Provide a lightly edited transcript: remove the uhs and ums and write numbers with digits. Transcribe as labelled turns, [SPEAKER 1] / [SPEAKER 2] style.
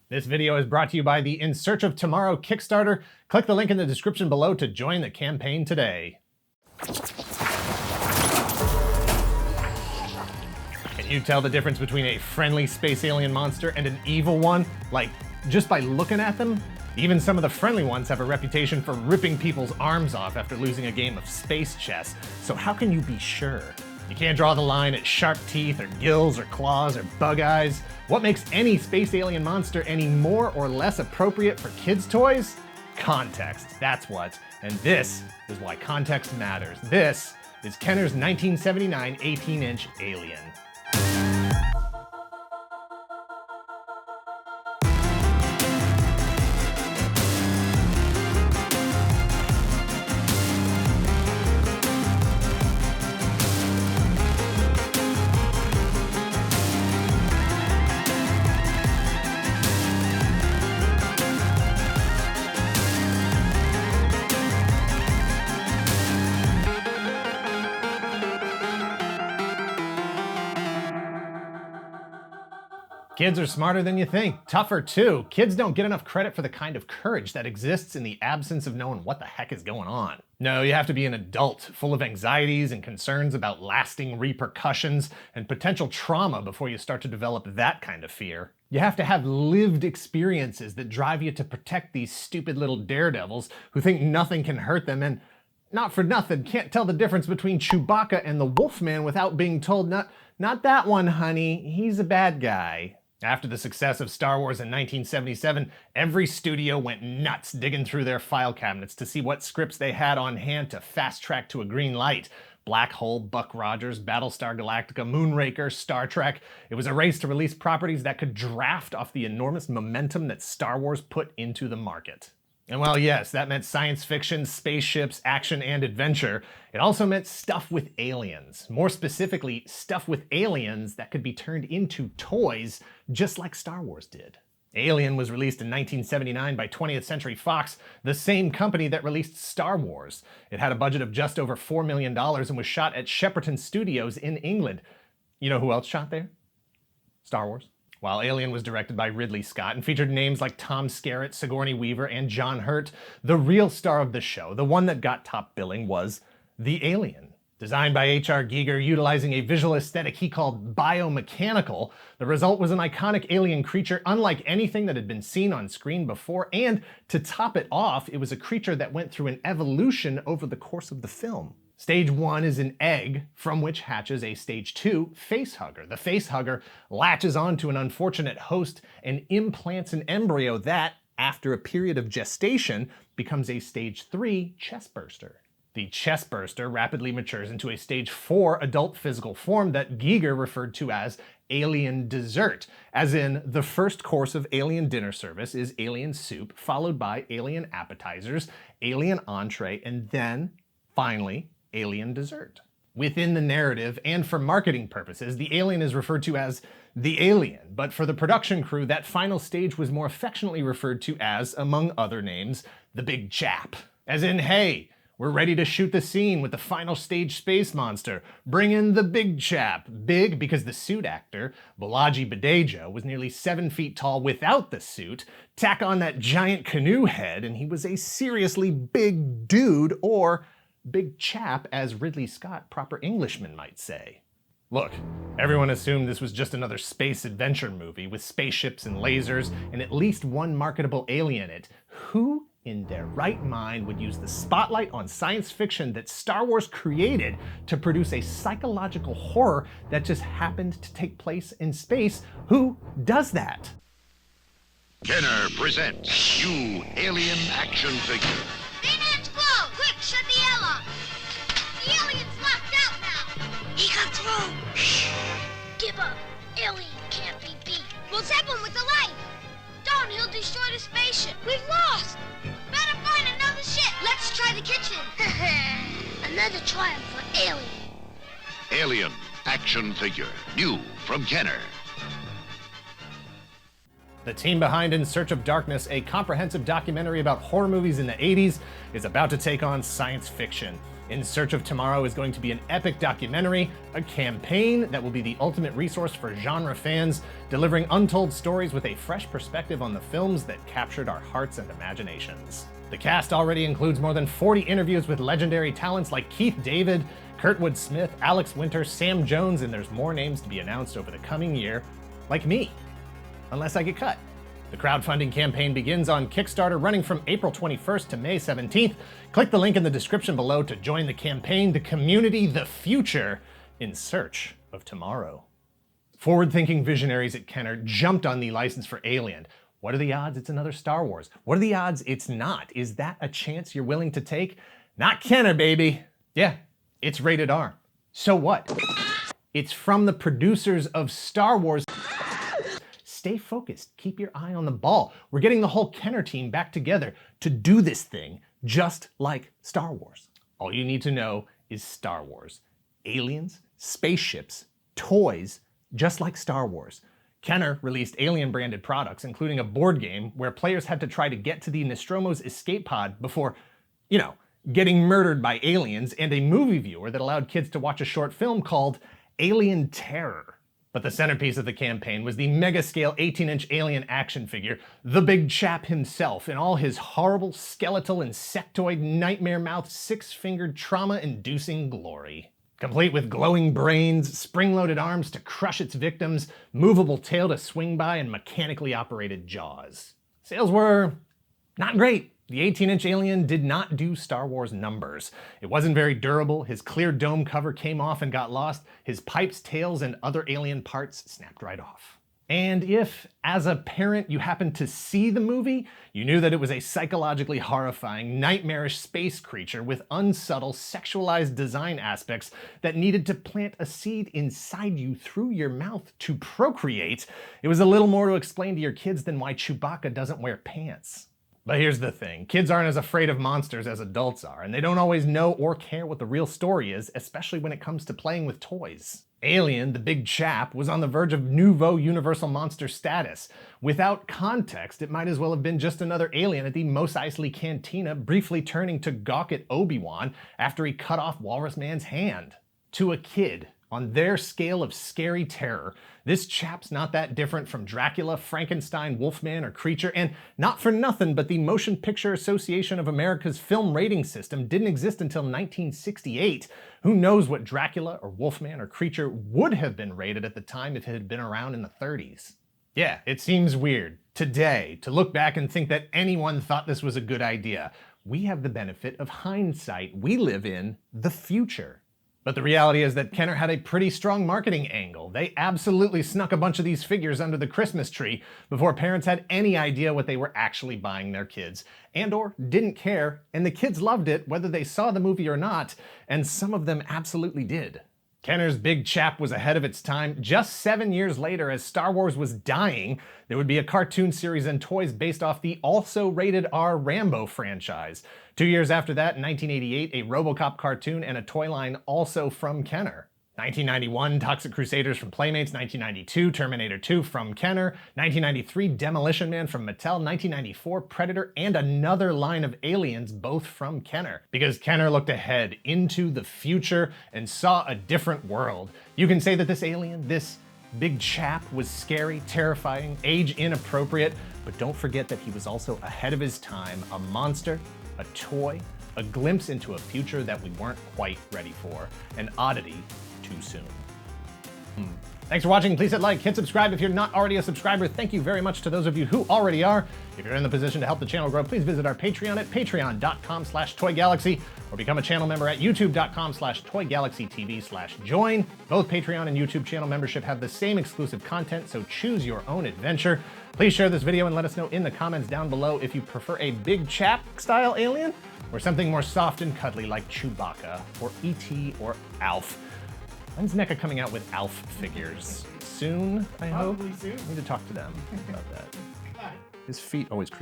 [SPEAKER 1] This video is brought to you by the In Search of Tomorrow Kickstarter. Click the link in the description below to join the campaign today. Can you tell the difference between a friendly space alien monster and an evil one? Like, just by looking at them? Even some of the friendly ones have a reputation for ripping people's arms off after losing a game of space chess. So how can you be sure? You can't draw the line at sharp teeth or gills or claws or bug eyes. What makes any space alien monster any more or less appropriate for kids' toys? Context, that's what. And this is why context matters. This is Kenner's 1979 18-inch Alien. Kids are smarter than you think, tougher too. Kids don't get enough credit for the kind of courage that exists in the absence of knowing what the heck is going on. No, you have to be an adult, full of anxieties and concerns about lasting repercussions and potential trauma before you start to develop that kind of fear. You have to have lived experiences that drive you to protect these stupid little daredevils who think nothing can hurt them and, not for nothing, can't tell the difference between Chewbacca and the Wolfman without being told, not that one, honey, he's a bad guy. After the success of Star Wars in 1977, every studio went nuts digging through their file cabinets to see what scripts they had on hand to fast track to a green light. Black Hole, Buck Rogers, Battlestar Galactica, Moonraker, Star Trek. It was a race to release properties that could draft off the enormous momentum that Star Wars put into the market. And while yes, that meant science fiction, spaceships, action, and adventure, it also meant stuff with aliens. More specifically, stuff with aliens that could be turned into toys, just like Star Wars did. Alien was released in 1979 by 20th Century Fox, the same company that released Star Wars. It had a budget of just over $4 million and was shot at Shepperton Studios in England. You know who else shot there? Star Wars. While Alien was directed by Ridley Scott and featured names like Tom Skerritt, Sigourney Weaver, and John Hurt, the real star of the show, the one that got top billing, was The Alien. Designed by H.R. Giger utilizing a visual aesthetic he called biomechanical, the result was an iconic alien creature unlike anything that had been seen on screen before, and to top it off, it was a creature that went through an evolution over the course of the film. Stage 1 is an egg, from which hatches a Stage 2 facehugger. The facehugger latches onto an unfortunate host and implants an embryo that, after a period of gestation, becomes a Stage 3 chestburster. The chestburster rapidly matures into a Stage 4 adult physical form that Giger referred to as alien dessert, as in the first course of alien dinner service is alien soup, followed by alien appetizers, alien entree, and then, finally, alien dessert. Within the narrative, and for marketing purposes, the alien is referred to as the alien, but for the production crew, that final stage was more affectionately referred to as, among other names, the big chap. As in, hey, we're ready to shoot the scene with the final stage space monster. Bring in the big chap. Big because the suit actor, Balaji Badeja, was nearly 7 feet tall without the suit. Tack on that giant canoe head, and he was a seriously big dude, or big chap, as Ridley Scott, proper Englishman, might say. Look, everyone assumed this was just another space adventure movie with spaceships and lasers and at least one marketable alien in it. Who in their right mind would use the spotlight on science fiction that Star Wars created to produce a psychological horror that just happened to take place in space? Who does that?
[SPEAKER 2] Kenner presents new alien action figure.
[SPEAKER 3] Quick, shut the airlock! The alien's locked out now! He got through! Shh! Give up! Alien can't be beat! We'll zap him with the light! Don't, he'll destroy the spaceship! We've lost! Better find another ship! Let's try the kitchen! Another triumph for Alien!
[SPEAKER 2] Alien action figure, new from Kenner.
[SPEAKER 1] The team behind In Search of Darkness, a comprehensive documentary about horror movies in the 80s, is about to take on science fiction. In Search of Tomorrow is going to be an epic documentary, a campaign that will be the ultimate resource for genre fans, delivering untold stories with a fresh perspective on the films that captured our hearts and imaginations. The cast already includes more than 40 interviews with legendary talents like Keith David, Kurtwood Smith, Alex Winter, Sam Jones, and there's more names to be announced over the coming year, like me, unless I get cut. The crowdfunding campaign begins on Kickstarter, running from April 21st to May 17th. Click the link in the description below to join the campaign, the community, the future, in search of tomorrow. Forward-thinking visionaries at Kenner jumped on the license for Alien. What are the odds it's another Star Wars? What are the odds it's not? Is that a chance you're willing to take? Not Kenner, baby. Yeah, it's rated R. So what? It's from the producers of Star Wars. Stay focused, keep your eye on the ball. We're getting the whole Kenner team back together to do this thing just like Star Wars. All you need to know is Star Wars. Aliens, spaceships, toys, just like Star Wars. Kenner released Alien branded products, including a board game where players had to try to get to the Nostromo's escape pod before, getting murdered by aliens, and a movie viewer that allowed kids to watch a short film called Alien Terror. But the centerpiece of the campaign was the mega-scale 18-inch alien action figure, the Big Chap himself, in all his horrible, skeletal, insectoid, nightmare-mouthed, six-fingered, trauma-inducing glory. Complete with glowing brains, spring-loaded arms to crush its victims, movable tail to swing by, and mechanically operated jaws. Sales were not great. The 18-inch alien did not do Star Wars numbers. It wasn't very durable, his clear dome cover came off and got lost, his pipes, tails, and other alien parts snapped right off. And if, as a parent, you happened to see the movie, you knew that it was a psychologically horrifying, nightmarish space creature with unsubtle, sexualized design aspects that needed to plant a seed inside you through your mouth to procreate. It was a little more to explain to your kids than why Chewbacca doesn't wear pants. But here's the thing, kids aren't as afraid of monsters as adults are, and they don't always know or care what the real story is, especially when it comes to playing with toys. Alien, the Big Chap, was on the verge of nouveau universal monster status. Without context, it might as well have been just another alien at the Mos Eisley Cantina, briefly turning to gawk at Obi-Wan after he cut off Walrus Man's hand. To a kid, on their scale of scary terror, this chap's not that different from Dracula, Frankenstein, Wolfman, or Creature, and not for nothing, but the Motion Picture Association of America's film rating system didn't exist until 1968. Who knows what Dracula or Wolfman or Creature would have been rated at the time if it had been around in the 30s. Yeah, it seems weird today to look back and think that anyone thought this was a good idea. We have the benefit of hindsight. We live in the future. But the reality is that Kenner had a pretty strong marketing angle. They absolutely snuck a bunch of these figures under the Christmas tree before parents had any idea what they were actually buying their kids, and/or didn't care, and the kids loved it whether they saw the movie or not, and some of them absolutely did. Kenner's Big Chap was ahead of its time. Just 7 years later, as Star Wars was dying, there would be a cartoon series and toys based off the also rated R Rambo franchise. 2 years after that, in 1988, a RoboCop cartoon and a toy line also from Kenner. 1991, Toxic Crusaders from Playmates. 1992, Terminator 2 from Kenner. 1993, Demolition Man from Mattel. 1994, Predator, and another line of aliens, both from Kenner. Because Kenner looked ahead into the future and saw a different world. You can say that this alien, this Big Chap, was scary, terrifying, age inappropriate, but don't forget that he was also ahead of his time, a monster, a toy, a glimpse into a future that we weren't quite ready for, an oddity too soon. Thanks for watching. Please hit like, hit subscribe if you're not already a subscriber. Thank you very much to those of you who already are. If you're in the position to help the channel grow, please visit our Patreon at patreon.com/toygalaxy or become a channel member at youtube.com/toygalaxytv/join. Both Patreon and YouTube channel membership have the same exclusive content, so choose your own adventure. Please share this video and let us know in the comments down below if you prefer a Big Chap style alien or something more soft and cuddly like Chewbacca or E.T. or Alf. When's NECA coming out with Alf figures? Soon, I hope?
[SPEAKER 4] Probably soon.
[SPEAKER 1] I need to talk to them about that. His feet always creep.